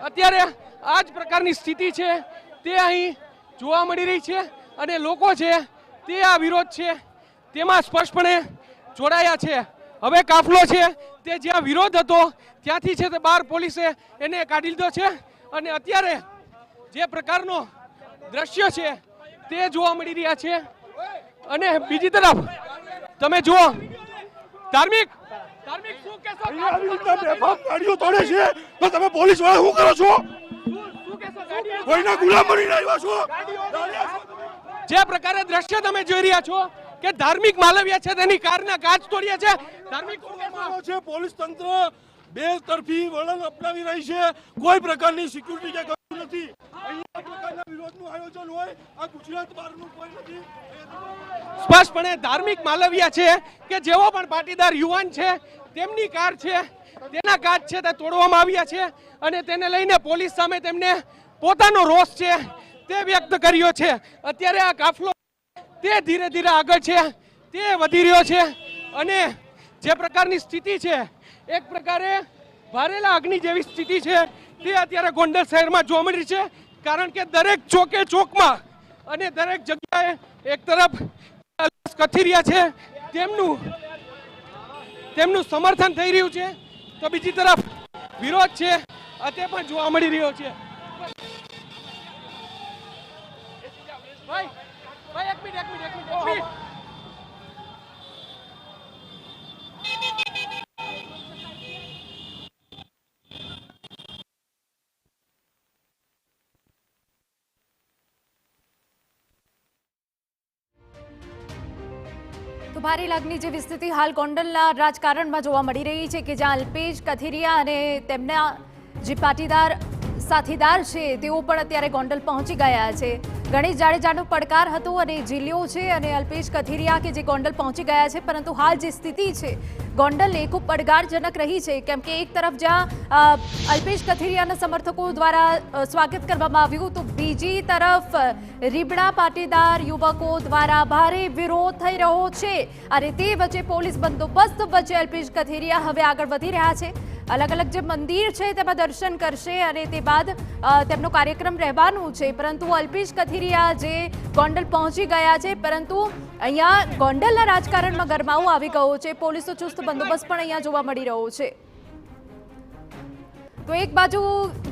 અત્યારે આ જ પ્રકારની સ્થિતિ છે તે અહીં જોવા મળી રહી છે અને લોકો છે તે આ વિરોધ છે તેમાં સ્પષ્ટપણે જોડાયા છે। હવે કાફલો છે તે જ્યાં વિરોધ હતો ત્યાંથી છે તે બહાર પોલીસે એને કાઢી લીધો છે અને અત્યારે જે પ્રકારનો દ્રશ્ય છે તે જોવા મળી રહ્યા છે। અને બીજી તરફ તમે જુઓ ધાર્મિક શું કહેશો? ગાડીઓ તોડે છે તો તમે પોલીસ વાળા શું કરો છો? કોઈના ગુલામ બનીને આવ્યા છો? જે પ્રકારે દ્રશ્ય તમે જોઈ રહ્યા છો કે ધાર્મિક માલવ્યા છે તેની કારના કાચ તોડ્યા છે। ધાર્મિક છે પોલીસ તંત્ર બે તરફી વલણ અપનાવી રહી છે, કોઈ પ્રકારની સિક્યુરિટી કે કશું નથી। અહીંયા પ્રકારના વિરોધનું આયોજન હોય આ ગુજરાત બહારનું કોઈ નથી। સ્પષ્ટપણે ધાર્મિક માલવ્યા છે કે જેવો પણ પાટીદાર યુવાન છે તેમની કાર છે તેના કાચ છે તે તોડવામાં આવ્યા છે અને તેને લઈને પોલીસ સામે તેમને પોતાનો રોષ છે તે વ્યક્ત કર્યો છે। અત્યારે આ કાફલો તે ધીરે ધીરે આગળ છે તે વધી રહ્યો છે અને જે પ્રકારની સ્થિતિ છે એક પ્રકારે ભારેલા અગ્નિ જેવી સ્થિતિ છે તે અત્યારે ગોંડલ શહેરમાં જોવા મળી છે। કારણ કે દરેક ચોકે ચોકમાં અને દરેક જગ્યાએ એક તરફ કથિરિયા છે તેમનું સમર્થન થઈ રહ્યું છે તો બીજી તરફ વિરોધ છે તે પણ જોવા મળી રહ્યો છે। ભાઈ એક મિનિટ તો ભારે લાગણી જેવી સ્થિતિ હાલ ગોંડલના રાજકારણમાં જોવા મળી રહી છે કે જ્યાં અલ્પેશ કથિરિયા અને તેમના જે પાટીદાર સાથીદાર છે તેઓ પણ અત્યારે ગોંડલ પહોંચી ગયા છે। ગણેશ જાડેજાનો પડકાર હતો અને જીલ્યો છે અને અલ્પેશ કથિરિયા કે જે ગોંડલ પહોંચી ગયા છે, પરંતુ હાલ જે સ્થિતિ છે ગોંડલને ખૂબ પડકારજનક રહી છે કેમ કે એક તરફ જ્યાં અલ્પેશ કથિરિયાના સમર્થકો દ્વારા સ્વાગત કરવામાં આવ્યું તો બીજી તરફ રીબડા પાટીદાર યુવકો દ્વારા ભારે વિરોધ થઈ રહ્યો છે અને તે વચ્ચે પોલીસ બંદોબસ્ત વચ્ચે અલ્પેશ કથિરિયા હવે આગળ વધી રહ્યા છે। અલગ અલગ જે મંદિર છે તેમાં દર્શન કરશે અને તે બાદ તેમનો કાર્યક્રમ રહેવાનું છે, પરંતુ અલ્પેશ કથિરિયા જે ગોંડલ પહોંચી ગયા છે પરંતુ અહીંયા ગોંડલના રાજકારણમાં ગરમાવો આવી ગયો છે। પોલીસનો ચુસ્ત બંદોબસ્ત પણ અહીંયા જોવા મળી રહ્યો છે। તો એક બાજુ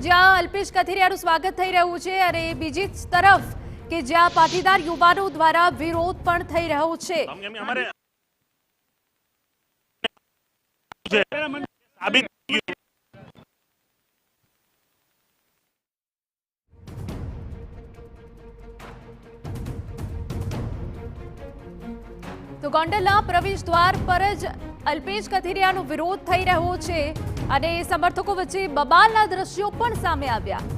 જ્યાં અલ્પેશ કથિરિયાનું સ્વાગત થઈ રહ્યું છે અને બીજી તરફ કે જ્યાં પાટીદાર યુવાનો દ્વારા વિરોધ પણ થઈ રહ્યો છે। તો ગોંડલના પ્રવેશ દ્વાર પર જ અલ્પેશ કથિરિયાનો વિરોધ થઈ રહ્યો છે અને સમર્થકો વચ્ચે બબાલના દ્રશ્યો પણ સામે આવ્યા।